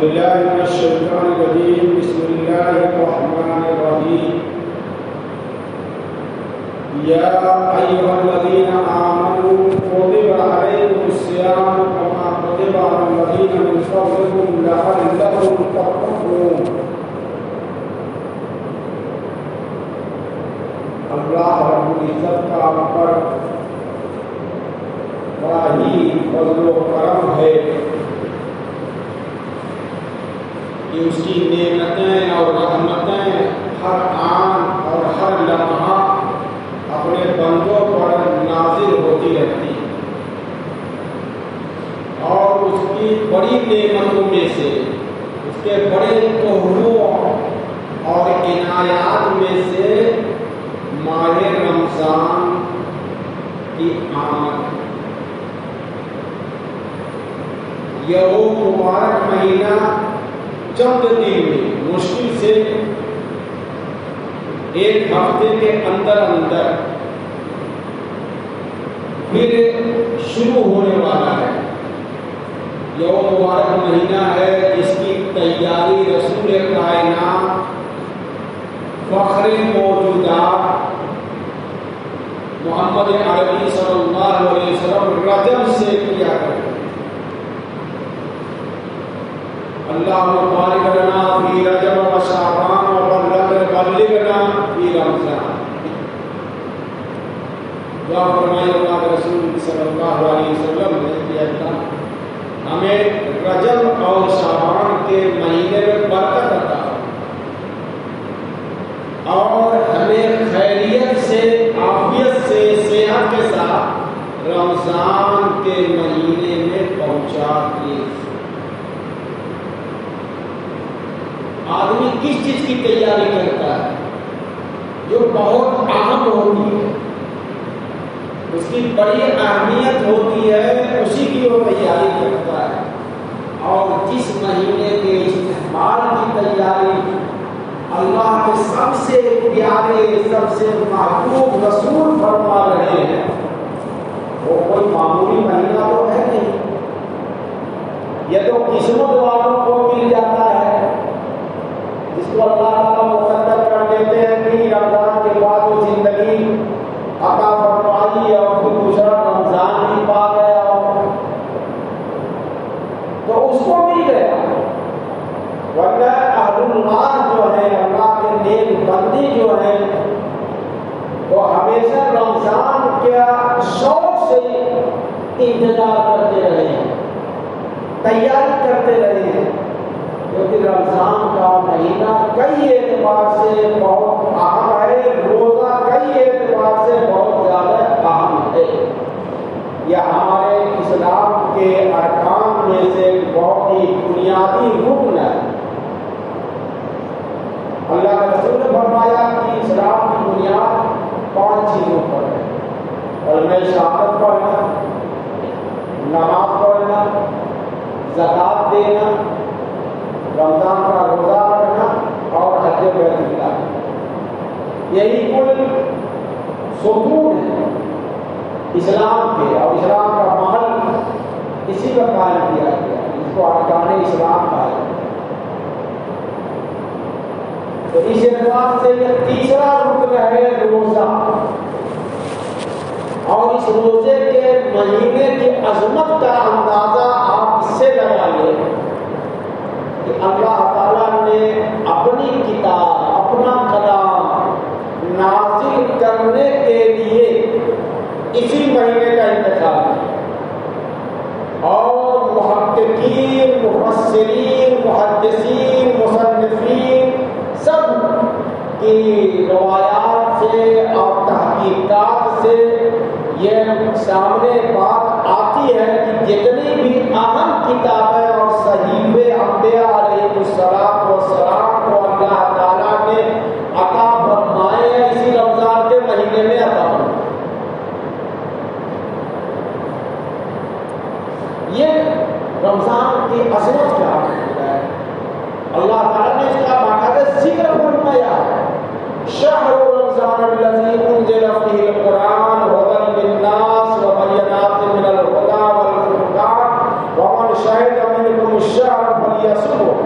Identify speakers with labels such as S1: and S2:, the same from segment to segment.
S1: بالله من الشيطان الرجيم بسم الله الرحمن الرحيم يا أيها الذين آمنوا كتب عليكم الصيام كما كتب على الذين من قبلكم لعلكم تتقون. اللہ رب العزت کا ہم پر بڑا ہی فضل و کرم ہے کہ اس کی نعمتیں اور رحمتیں ہر آن اور ہر لمحہ اپنے بندوں پر نازل ہوتی رہتی ہیں، اور اس کی بڑی نعمتوں میں سے، اس کے بڑے تحفوں اور عنایات میں سے ماہ رمضان کی آمد. یہ وہ مبارک مہینہ چند دن میں، مشکل سے ایک ہفتے کے اندر پھر شروع ہونے والا ہے. یہ وہ مبارک مہینہ ہے جس کی تیاری رسول کائنات فخر موجودات محمد عربی صلی اللہ علیہ وسلم رجب سے کیا کرتے. اللہم بارک لنا فی رجب و شعبان و بلغنا فی رمضان. دعا فرمائے اللہ کے رسول صلی اللہ علیہ وسلم نے کہ اللہ ہمیں رجب اور شعبان کے مہینے میں برکت عطا اور ہمیں خیریت سے، عافیت سے، صحت کے ساتھ رمضان کے مہینے میں پہنچا دیے. آدمی کس چیز کی تیاری کرتا ہے جو بہت اہم ہوتی ہے، اس کی بڑی اہمیت ہوتی ہے، اسی کی وہ تیاری کرتا ہے. اور جس مہینے کے استعمال کی تیاری اللہ کے سب سے پیارے، سب سے محبوب رسول فرما رہے ہیں، وہ کوئی معمولی مہینہ تو ہے نہیں. یہ تو قسمت والوں کو مل جاتا ہے، جس کو اللہ تعالیٰ مقدر کر دیتے ہیں کہ رمضان کے بعد وہ زندگی عطا فرمائی اور پھر دوسرا رمضان بھی پا گیا تو اس کو مل گیا. ورنہ اہل اللہ جو ہے، اللہ کے نیک بندی جو ہے، وہ ہمیشہ رمضان کا شوق سے انتظار کرتے رہے ہیں، تیاری کرتے رہے ہیں، کیونکہ رمضان کا مہینہ کئی اعتبار سے بہت اہم ہے، روزہ کئی اعتبار سے بہت زیادہ اہم ہے. یہ ہمارے اسلام کے ارکان میں سے بہت ہی بنیادی رکن ہے. اللہ کے رسول نے فرمایا کہ اسلام کی بنیاد 5 چیزوں پر ہے: کلمہ شہادت پڑھنا، نماز پڑھنا، زکات دینا، رمضان کا روزہ رکھنا اور حج بیت اللہ. یہی کل ستون ہے اسلام کے، اور اسلام کا محل اسی کا قائم کیا گیا، اس کو ارکان اسلام کہا جاتا ہے. تو اس اعتبار سے یہ تیسرا رکن ہے روزہ. اور اس روزے کے مہینے کی عظمت کا اندازہ آپ اس سے لگائیے کہ اللہ تعالیٰ نے اپنی کتاب، اپنا کلام نازل کرنے کے لیے اسی مہینے کا انتخاب کیا. اور محققین، مفسرین، محدثین، مصنفین سب کی روایات سے اور تحقیقات سے یہ سامنے بات آتی ہے کہ جتنی بھی اہم کتابیں اور صحیفے انبیاء علیہ السلام کو اللہ تعالیٰ نے عطا فرمائے ہیں اسی رمضان کے مہینے میں عطا فرمائے. یہ رمضان کی عظمت کیا ہے؟ اللہ تعالیٰ نے اس کا باقاعدہ ذکر فرمایا: شہر رمضان الذی انزل فیہ القرآن ھدی للناس وبینات من الہدی والفرقان ومن شہد منکم الشہر فلیصمہ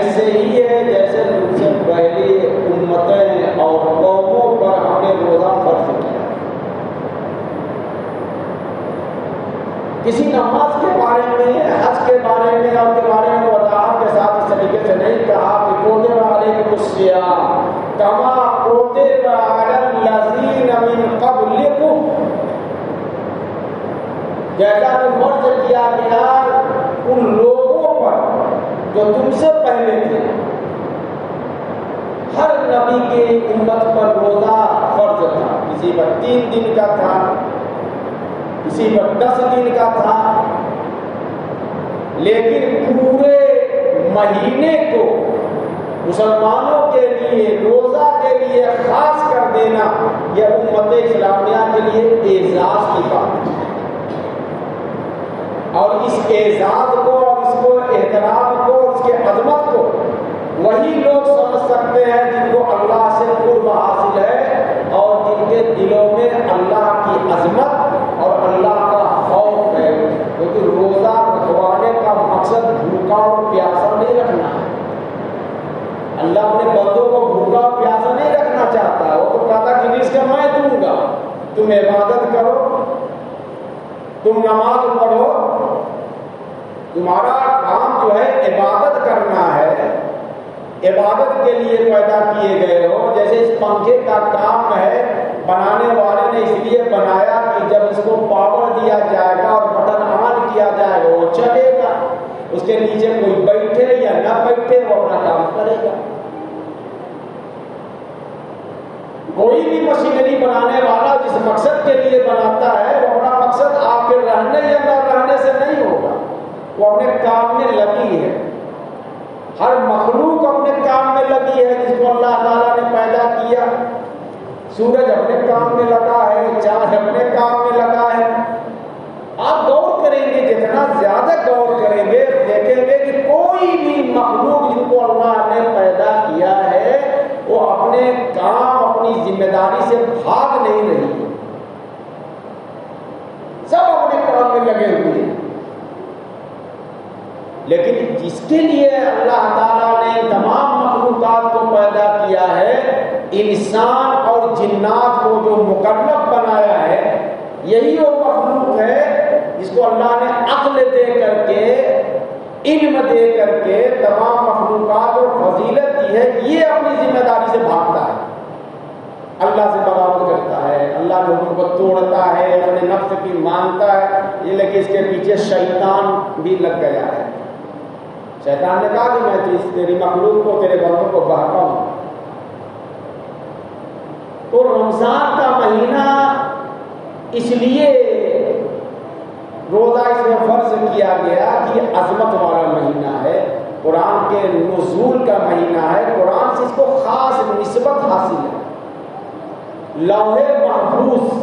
S1: ایسے ہی ہے جیسے تم سے پہلی امتیں اور قوموں پر ہم نے روزہ فرض کیا. کسی نماز کے بارے میں، حج کے بارے میں اور کے بارے میں وضاحت کے ساتھ اس طریقے سے نہیں کہا کہ کتب علیکم الصیام کما کتب علی الذین من قبلکم، جیسا کہ فرض کیا گیا ان لوگوں پر جو تم سے پہلے تھے. ہر نبی کی امت پر روزہ فرض تھا. کسی پر 3 دن کا تھا، کسی پر 10 دن کا تھا، لیکن پورے مہینے کو مسلمانوں کے لیے روزہ کے لیے خاص کر دینا یہ امت اسلامیہ کے لیے اعزاز کی بات ہے. اور اس اعزاز کو اور اس کو احترام کو اور اس کی عظمت کو وہی لوگ سمجھ سکتے ہیں جن کو اللہ سے قرب حاصل ہے اور جن کے دلوں میں اللہ کی عظمت اور اللہ کا خوف ہے. کیونکہ روزہ رکھوانے کا مقصد بھوکا اور پیاسا نہیں رکھنا ہے. اللہ اپنے بندوں کو بھوکا اور پیاسا نہیں رکھنا چاہتا. وہ تو کہتا کہ رزق میں دوں گا، تم عبادت کرو، تم نماز پڑھو. تمہارا کام جو ہے عبادت کرنا ہے، عبادت کے لیے پیدا کیے گئے ہو. جیسے اس پنکھے کا کام ہے، بنانے والے نے اس لیے بنایا کہ جب اس کو پاور دیا جائے گا اور بٹن آن کیا جائے گا وہ چلے گا. اس کے نیچے کوئی بیٹھے یا نہ بیٹھے وہ اپنا کام کرے گا. کوئی بھی مشینری بنانے والا جس مقصد کے لیے بناتا ہے وہ اپنا مقصد آپ کے رہنے یا نہ رہنے سے نہیں ہوگا، وہ اپنے کام میں لگی ہے. ہر مخلوق اپنے کام میں لگی ہے جس کو اللہ تعالیٰ نے پیدا کیا. سورج اپنے کام میں لگا ہے، چاند اپنے کام میں لگا ہے. آپ غور کریں گے، جتنا زیادہ غور کریں گے دیکھیں گے کہ کوئی بھی مخلوق جن کو اللہ نے پیدا کیا ہے وہ اپنے کام اپنی ذمہ داری سے بھاگ نہیں رہی ہے. سب اپنے کام میں لگے ہوئے ہیں. لیکن جس کے لیے اللہ تعالیٰ نے تمام مخلوقات کو پیدا کیا ہے، انسان اور جنات کو جو مکلف بنایا ہے، یہی وہ مخلوق ہے جس کو اللہ نے عقل دے کر کے، علم دے کر کے تمام مخلوقات کو فضیلت دی ہے. یہ اپنی ذمہ داری سے بھاگتا ہے، اللہ سے بغاوت کرتا ہے، اللہ کے حکم کو توڑتا ہے، اپنے نفس کی مانتا ہے. یہ لیکن اس کے پیچھے شیطان بھی لگ گیا ہے. شیطان نے کہا کہ میں تیری مخلوق کو، تیرے بندوں کو بہکاؤں. تو رمضان کا مہینہ اس لیے روزہ اس میں فرض کیا گیا کہ عظمت والا مہینہ ہے، قرآن کے نزول کا مہینہ ہے، قرآن سے اس کو خاص نسبت حاصل ہے. لوح محفوظ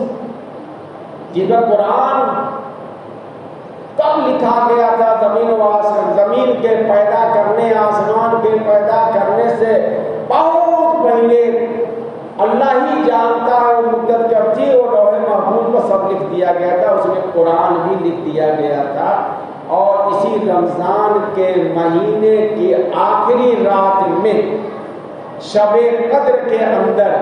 S1: جن کا قرآن کب لکھا گیا تھا، زمین کے پیدا کرنے، آسمان کے پیدا کرنے سے بہت پہلے اللہ ہی جانتا ہے وہ مدت کب تھی. اور لوح محفوظ پر سب لکھ دیا گیا تھا، اس میں قرآن بھی لکھ دیا گیا تھا. اور اسی رمضان کے مہینے کی آخری رات میں شب قدر کے اندر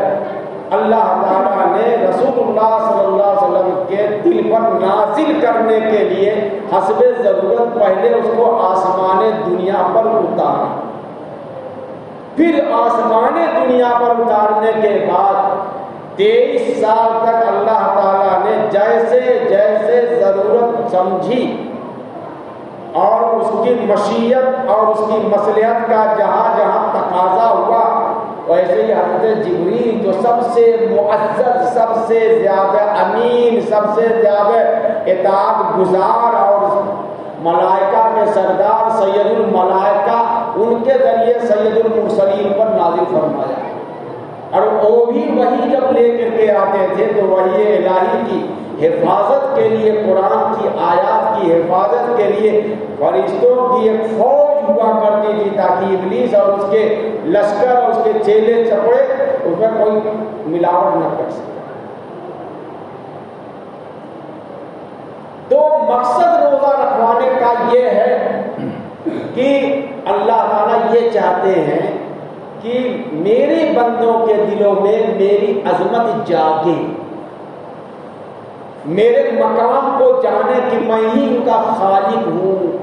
S1: اللہ تعالیٰ نے رسول اللہ صلی اللہ علیہ وسلم کے دل پر نازل کرنے کے لیے حسب ضرورت پہلے اس کو آسمان دنیا پر اتارا. پھر آسمان دنیا پر اتارنے کے بعد 23 سال تک اللہ تعالیٰ نے جیسے جیسے ضرورت سمجھی اور اس کی مشیت اور اس کی مصلحت کا جہاں جہاں تقاضا ہوا، ویسے ہی حضرت جبریل جو سب سے معزز، سب سے زیادہ امین، سب سے زیادہ اطاعت گزار اور ملائکہ کے سردار سید الملائکہ، ان کے ذریعے سید المرسلین پر نازل فرمایا. اور وہ بھی وہی جب لے کر کے آتے تھے تو وہی الہی کی حفاظت کے لیے، قرآن کی آیات کی حفاظت کے لیے فرشتوں کی ایک فوج ہوا کرتی تھی تاکہ ابلیس اور اس کے لشکر اور اس کے چیلے چپڑے اس میں کوئی ملاوٹ نہ کر سکے. تو مقصد روزہ رکھوانے کا یہ ہے کہ اللہ تعالیٰ یہ یہ چاہتے ہیں کہ میرے بندوں کے دلوں میں میری عظمت جاگے، میرے مقام کو جانے کہ میں ہی ان کا خالق ہوں،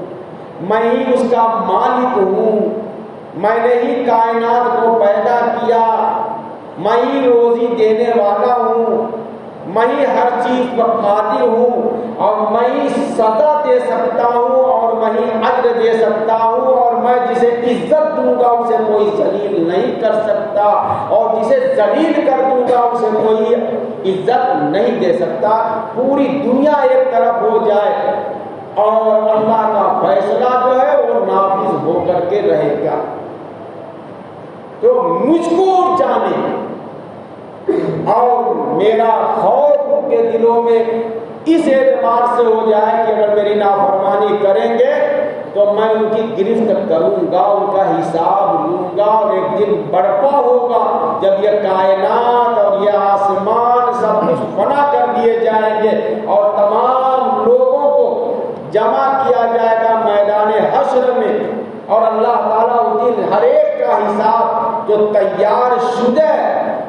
S1: میں ہی اس کا مالک ہوں، میں نے ہی کائنات کو پیدا کیا، میں ہی روزی دینے والا ہوں، میں ہی ہر چیز پر قادر ہوں، اور میں ہی سزا دے سکتا ہوں اور میں ہی اجر دے سکتا ہوں، اور میں جسے عزت دوں گا اسے کوئی ذلیل نہیں کر سکتا، اور جسے ذلیل کر دوں گا اسے کوئی عزت نہیں دے سکتا۔ پوری دنیا ایک طرف ہو جائے اور اللہ کا فیصلہ جو ہے وہ نافذ ہو کر کے رہے گا، تو مجھ کو جانے اور میرا خوف کے دلوں میں اس اعتبار سے ہو جائے کہ اگر میری نافرمانی کریں گے تو میں ان کی گرفت کروں گا، ان کا حساب لوں گا، اور ایک دن برپا ہوگا جب یہ کائنات اور یہ آسمان سب کچھ فنا کر دیے جائیں گے اور تمام لوگوں کو جمع کیا جائے گا میدان حشر میں، اور اللہ تعالیٰ اس دن ہر ایک کا حساب جو تیار شدہ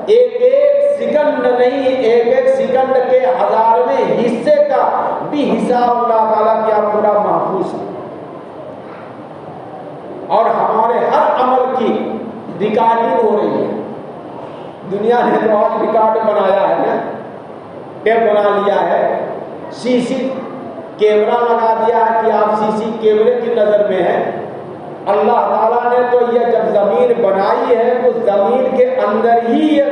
S1: ایک ایک سیکنڈ نہیں، ایک ایک سیکنڈ کے 1000ویں حصے کا بھی حساب اللہ تعالیٰ کیا پورا محفوظ ہے، اور ہمارے ہر عمل کی ریکارڈنگ ہو رہی ہے۔ دنیا نے تو آج ریکارڈ بنایا ہے نا، ٹیپ بنا لیا ہے، سی سی کیمرہ لگا دیا ہے کہ آپ سی سی کیمرے کی نظر میں ہیں۔ اللہ تعالیٰ نے تو یہ جب زمین بنائی ہے تو زمین کے اندر ہی یہ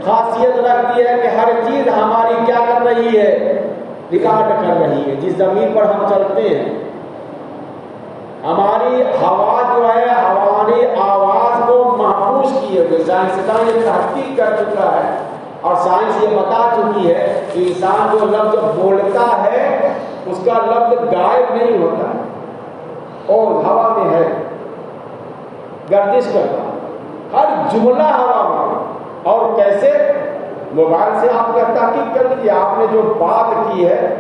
S1: خاصیت رکھ دی ہے کہ ہر چیز ہماری کیا کر رہی ہے، ریکارڈ کر رہی ہے۔ جس زمین پر ہم چلتے ہیں ہماری ہوا جو ہے، ہماری آواز کو محفوظ کیے ہوئے سائنسدان یہ تحقیق کر چکا ہے، اور سائنس یہ بتا چکی ہے کہ انسان جو لفظ بولتا ہے اس کا لفظ غائب نہیں ہوتا، اور ہوا میں ہے، گردش کرتا ہر جملہ ہوا میں۔ اور کیسے؟ موبائل سے آپ کا تحقیق کر لیجیے، آپ نے جو بات کی ہے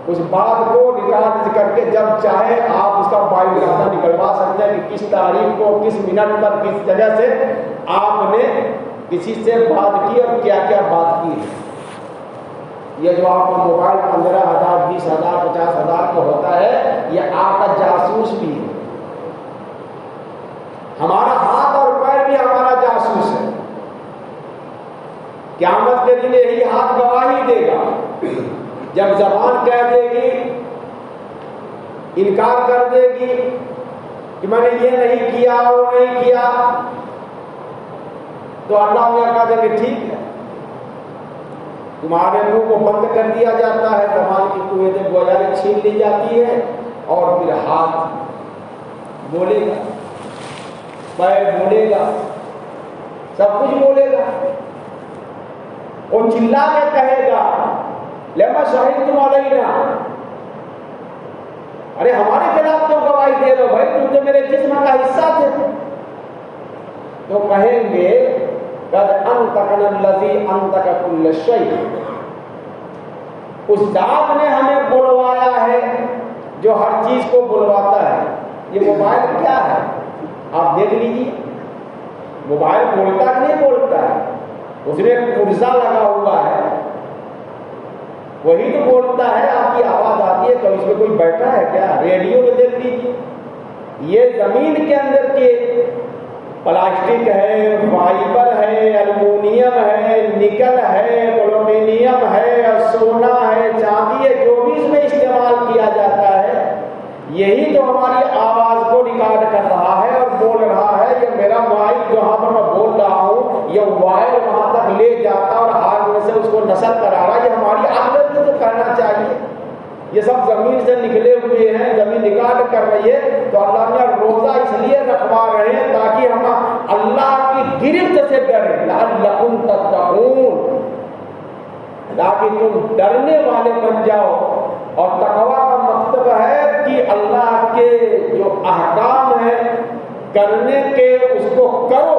S1: اس بات کو ریکارڈ کر کے جب چاہے آپ اس کا بایو ڈاٹا نکلوا سکتے ہیں کہ کس تاریخ کو کس منٹ پر کس جگہ سے آپ نے کسی سے بات کی اور کیا کیا بات کی ہے۔ یہ جو آپ کا موبائل 15,000 20,000 50,000 کو ہوتا ہے، یہ آپ کا جاسوس بھی ہے۔ ہمارا ہاتھ اور پیر بھی ہمارا جاسوس ہے۔ قیامت کے دن یہی ہاتھ گواہی دے گا، جب زبان کہہ دے گی، انکار کر دے گی کہ میں نے یہ نہیں کیا وہ نہیں کیا، تو اللہ نے کہا دے کہ ٹھیک ہے، تمہارے منہ کو بند کر دیا جاتا ہے، زبان کی قوتیں گویا چھین لی جاتی ہے، اور پھر ہاتھ بولے گا، پیر بولے گا، سب کچھ بولے گا، اور چلا کے کہے گا لما شہدتم علینا، ارے ہمارے خلاف تو گواہی دے رہے ہو بھائی، تم تو میرے جسم کا حصہ تھے۔ تو کہیں گے قد انطقنا الذی انطق کل شیء، اس ذات نے ہمیں بلوایا ہے جو ہر چیز کو بلواتا ہے۔ یہ موبائل کیا ہے آپ دیکھ لیجیے، موبائل بولتا کہ نہیں بولتا ہے؟ اس میں ایک پرزا لگا ہوا ہے، وہی تو بولتا ہے، آپ کی آواز آتی ہے، تو اس میں کوئی بیٹھا ہے کیا؟ ریڈیو میں دیکھ لیجیے، یہ زمین کے اندر کے پلاسٹک ہے، فائبر ہے، ایلومینیم ہے، نکل ہے، پلوٹینیم ہے، اور سونا ہے، چاندی ہے، جو بھی اس میں استعمال کیا جاتا ہے، یہی تو ہماری آواز کو ریکارڈ کر رہا ہے اور بول رہا ہے۔ یہ میرا مائک جہاں پر میں بول رہا ہوں، یہ وائر وہاں تک لے جاتا اور ہاتھ میں سے اس کو نشر کرا رہا، یہ ہماری عقل کو تو کہنا چاہیے۔ یہ سب زمین سے نکلے ہوئے ہیں، زمین ریکارڈ کر رہی ہے، تو اللہ نے روزہ اس لیے رکھوا رہے ہیں تاکہ ہم اللہ کی گرفت سے ڈریں، لعلکم تتقون، تاکہ تم ڈرنے والے بن جاؤ۔ اور تقویٰ کا مطلب ہے کہ اللہ کے جو احکام ہیں کرنے کے اس کو کرو،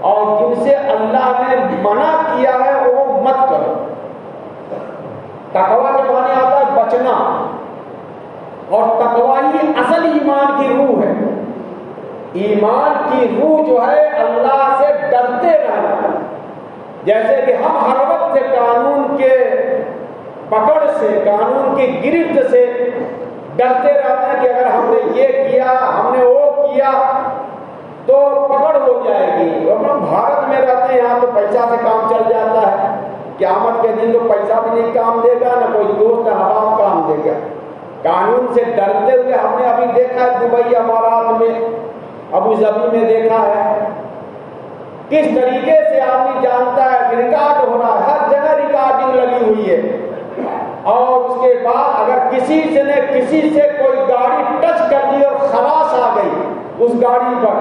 S1: اور جن سے اللہ نے منع کیا ہے وہ مت کرو۔ تقویٰ کے معنی آتا ہے بچنا، اور تقویٰ ہی اصل ایمان کی روح ہے۔ ایمان کی روح جو ہے اللہ سے ڈرتے رہنا، جیسے کہ ہم ہر وقت قانون کے پکڑ سے، قانون کی گرفت سے ڈرتے رہتے ہیں کہ اگر ہم نے یہ کیا، ہم نے وہ کیا تو پکڑ ہو جائے گی۔ اور ہم بھارت میں رہتے ہیں، یہاں تو پیسہ سے کام چل جاتا ہے، قیامت کے دن تو پیسہ بھی نہیں کام دے گا، نہ کوئی دوست احباب کام دے گا۔ قانون سے ڈرتے ہوئے ہم نے ابھی دیکھا ہے دبئی امارات میں، ابو ظبی میں دیکھا ہے کس طریقے سے آدمی جانتا ہے، ریکارڈ ہو رہا ہے، ہر جگہ ریکارڈنگ لگی ہوئی ہے، اور اس کے بعد اگر کسی سے کوئی گاڑی ٹچ کر دی اور خلاص آ گئی اس گاڑی پر،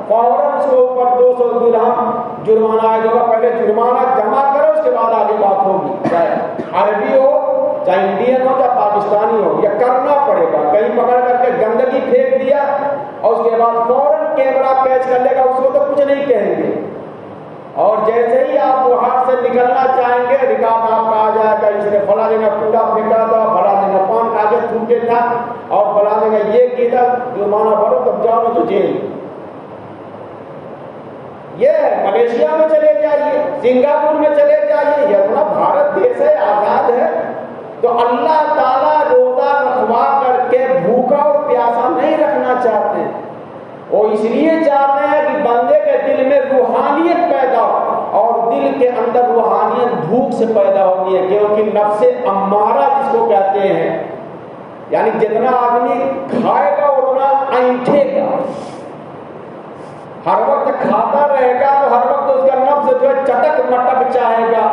S1: فوراً اس کو اوپر 200 درہم جرمانہ آئے گا۔ پہلے جرمانہ جمع کرو، اس کے بعد آگے بات ہوگی، چاہے عربی ہو چاہے انڈین ہو چاہے پاکستانی ہو، یہ کرنا پڑے گا۔ کہیں پکڑ کر کے گندگی پھینک دیا اور اس کے بعد فوراً کیمرہ کیچ کر لے گا، اس کو تو کچھ نہیں کہیں گے، اور جیسے ہی آپ وہاں سے نکلنا چاہیں گے ریکارڈ آپ کا آ جائے گا، اس نے فلاں جگہ کوڑا پھینکا تھا، فلاں جگہ پان کاغذ تھوکے تھا، اور فلاں جگہ یہ کیا تھا، جرمانہ بھرو تب جاؤ تو جیل۔ یہ ملیشیا میں چلے جائیے، سنگاپور میں چلے جائیے، یہ اپنا بھارت دیش ہے، آزاد ہے، تو اللہ تعالیٰ روزہ رکھوا کر کے بھوکا اور پیاسا نہیں رکھنا چاہتے، وہ اس لیے چاہتے ہیں کہ بندے کے دل میں روحانیت پیدا ہو، اور دل کے اندر روحانیت بھوک سے پیدا ہوتی ہے، کیونکہ نفس امارہ جس کو کہتے ہیں، یعنی جتنا آدمی کھائے گا اتنا اینٹھے گا، ہر وقت کھاتا رہے گا تو ہر وقت اس کا نفس جو ہے چٹک مٹک چاہے گا،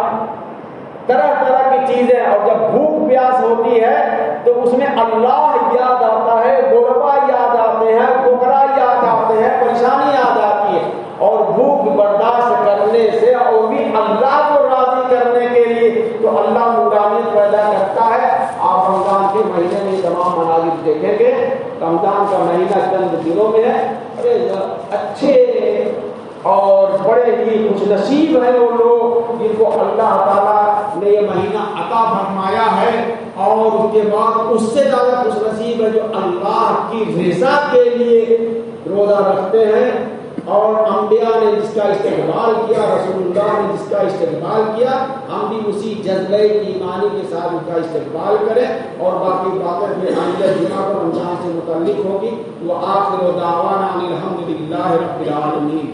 S1: طرح طرح کی چیزیں، اور جب بھوک پیاس ہوتی ہے تو اس میں اللہ یاد آتا ہے، غربا یاد آتے ہیں، فقراء یاد آتے ہیں، پریشانی یاد آتی ہے، اور بھوک برداشت کرنے سے اور بھی اللہ کو راضی کرنے کے لیے تو اللہ نورانیت پیدا کرتا ہے۔ آپ رمضان کے مہینے میں تمام مناظر دیکھیں گے، رمضان کا مہینہ چند دنوں میں ہے، بڑے اچھے اور بڑے ہی خوش نصیب ہیں وہ لوگ جن کو اللہ تعالیٰ نے یہ مہینہ عطا فرمایا ہے، اور اس کے بعد اس سے زیادہ خوش نصیب ہے جو اللہ کی رضا کے لیے روزہ رکھتے ہیں، اور انبیاء نے جس کا استقبال کیا، رسول اللہ نے جس کا استقبال کیا، ہم بھی اسی جذبہ ایمانی کے ساتھ اس کا استقبال کریں۔ اور باقی باتیں پھر آئندہ جمعہ کو رمضان سے متعلق ہوگی۔ وآخر دعوانا ان الحمد للہ رب العالمین۔